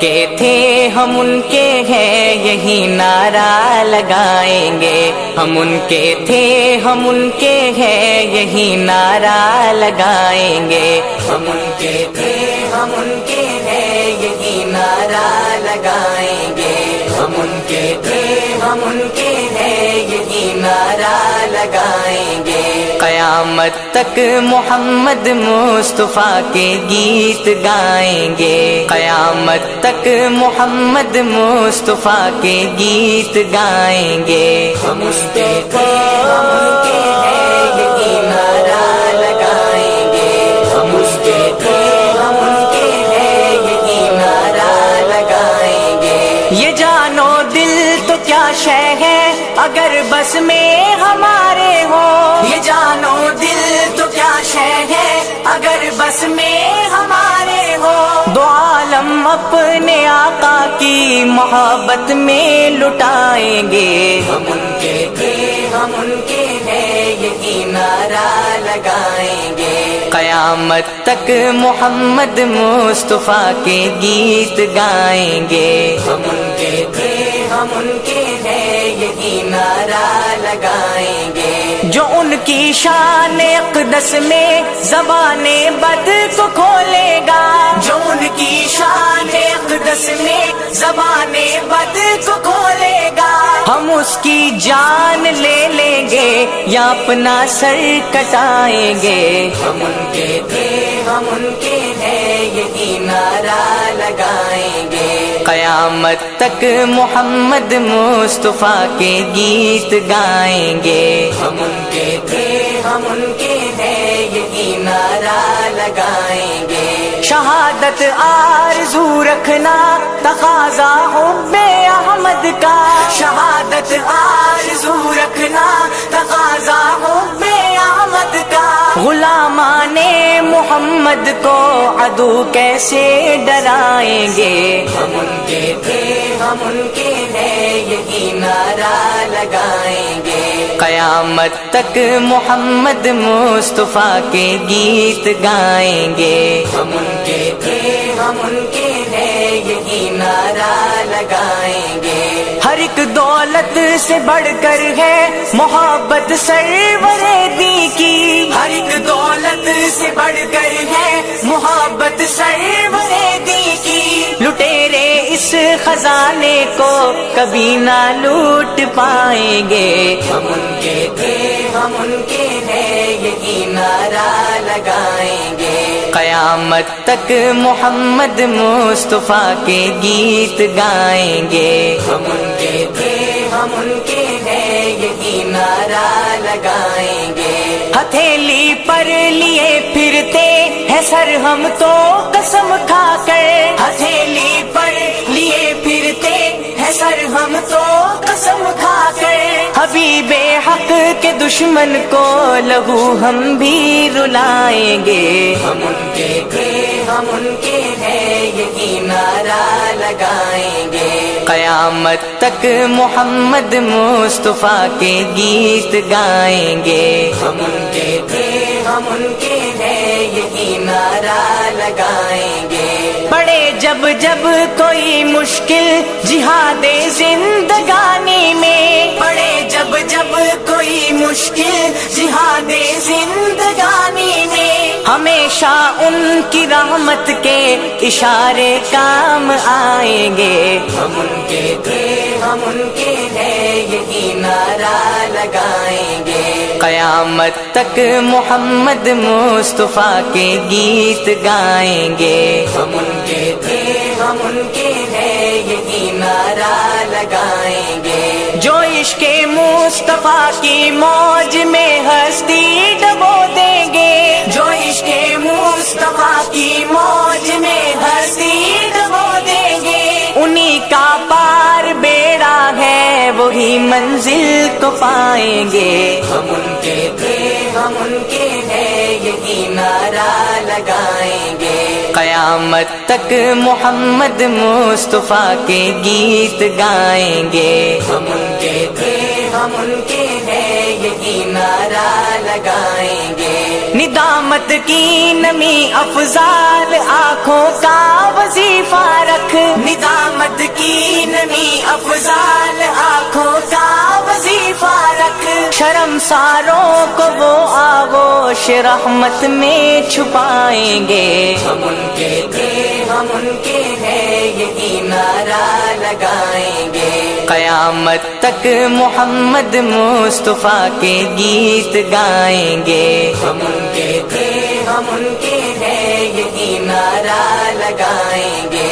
کے تھے ہم ان کے ہیں یہی نعرہ لگائیں گے، ہم ان کے تھے ہم ان کے ہیں یہی نعرہ لگائیں گے، ہم ان کے تھے ہم ان کے ہیں یہی نعرہ لگائیں گے، ہم ان کے تھے ہم ان کے ہیں یہی نعرہ لگائیں گے، قیامت تک محمد مصطفیٰ کے گیت گائیں گے، قیامت تک محمد مصطفیٰ کے گیت گائیں گے، ہم اس کے تھے ہم ان کے ہیں یہی نعرہ لگائیں گے، ہم اس کے تھے ہم ان کے ہیں یہی نعرہ لگائیں گے، یہ جان و دل تو کیا شے ہے اگر بس میں ہمارے ہو، یہ جان و دل تو کیا شے ہے اگر بس میں ہمارے ہو، دو عالم اپنے آقا کی محبت میں لٹائیں گے، ہم ان کے تھے ہم ان کے ہیں یہی نعرہ لگائیں گے، قیامت تک محمد مصطفیٰ کے گیت گائیں گے، ہم ان کے تھے ہم ان کے ہیں یہی نعرہ لگائیں گے، جو ان کی شان اقدس میں زبان بد کو کھولے گا، جو ان کی شان اقدس میں زبان بد کو کھولے گا، ہم اس کی جان لے لیں گے یا اپنا سر کٹائیں گے، ہم ان کے تھے ہم ان کے ہیں یہی نعرہ لگائیں گے، قیامت تک محمد مصطفیٰ کے گیت گائیں گے، ہم ان کے تھے ہم ان کے ہیں یہی نعرہ لگائیں گے، شہادت آرزو رکھنا تقاضا حب احمد کا، شہادت آرزو رکھنا تقاضا حب احمد کا، غلامان محمد کو عدو کیسے ڈرائیں گے، ہم ان کے تھے ہم ان کے ہیں یہی نعرہ لگائیں گے، قیامت تک محمد مصطفیٰ کے گیت گائیں گے، ہم ان کے تھے ہم ان کے ہیں یہی نعرہ لگائیں گے، ہر ایک دولت سے بڑھ کر ہے محبت سرور دی کی، ہر ایک دولت سے بڑھ کر ہے محبت سرور دی کی، لٹیرے اس خزانے کو کبھی نہ لوٹ پائیں گے، ہم ان کے تھے ہم ان کے ہیں یہی نعرہ لگائیں گے، قیامت تک محمد مصطفیٰ کے گیت گائیں گے، ہم ان کے تھے ہم ان کے ہیں یہی نعرہ لگائیں گے، ہتھیلی پر لیے پھرتے ہیں سر ہم تو قسم کھا کر، ہتھیلی پر لیے پھرتے ہیں سر ہم تو قسم کھا کر، حبیب حق کے دشمن کو لہو ہم بھی رلائیں گے، ہم ان کے تھے ہم ان کے ہیں یہی نعرہ لگائیں گے، قیامت تک محمد مصطفیٰ کے گیت گائیں گے، ہم ان کے تھے ہم ان کے ہیں یہی نعرہ لگائیں گے، پڑے جب جب کوئی مشکل جہاد زندگانی میں، پڑے جب جب کوئی مشکل جہاد زندگانی میں، ہمیشہ ان کی رحمت کے اشارے کام آئیں گے، ہم ان کے تھے ہم ان کے ہیں یہی نعرہ لگائیں گے، قیامت تک محمد مصطفیٰ کے گیت گائیں گے، ہم ان کے تھے ہم ان کے ہیں یہی نعرہ لگائیں گے، جو عشق مصطفیٰ کی موج میں ہستی ڈبو دیں گے، جو عشق مصطفیٰ کی موج میں ہستی ڈبو دیں گے، انہی کا پار بیڑا ہے وہی منزل کو پائیں گے، ہم ان کے تھے ہم ان کے ہیں یہی نعرہ لگائیں گے، قیامت تک محمد مصطفیٰ کے گیت گائیں گے، ہم ان کے تھے ہم ان کے ہیں یہی نعرہ لگائیں گے، ندامت کی نمی افضال آنکھوں کا وظیفہ رکھ، ندامت کی نمی افضال آنکھوں کا وظیفہ رکھ، شرم ساروں کو وہ آغوش رحمت میں چھپائیں گے، ہم ان کے تھے ہم ان کے ہیں یہی نعرہ لگائیں گے، قیامت تک محمد مصطفیٰ کے گیت گائیں گے، ہم ان کے تھے ہم ان کے ہیں یہی نعرہ لگائیں گے،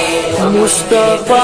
مصطفیٰ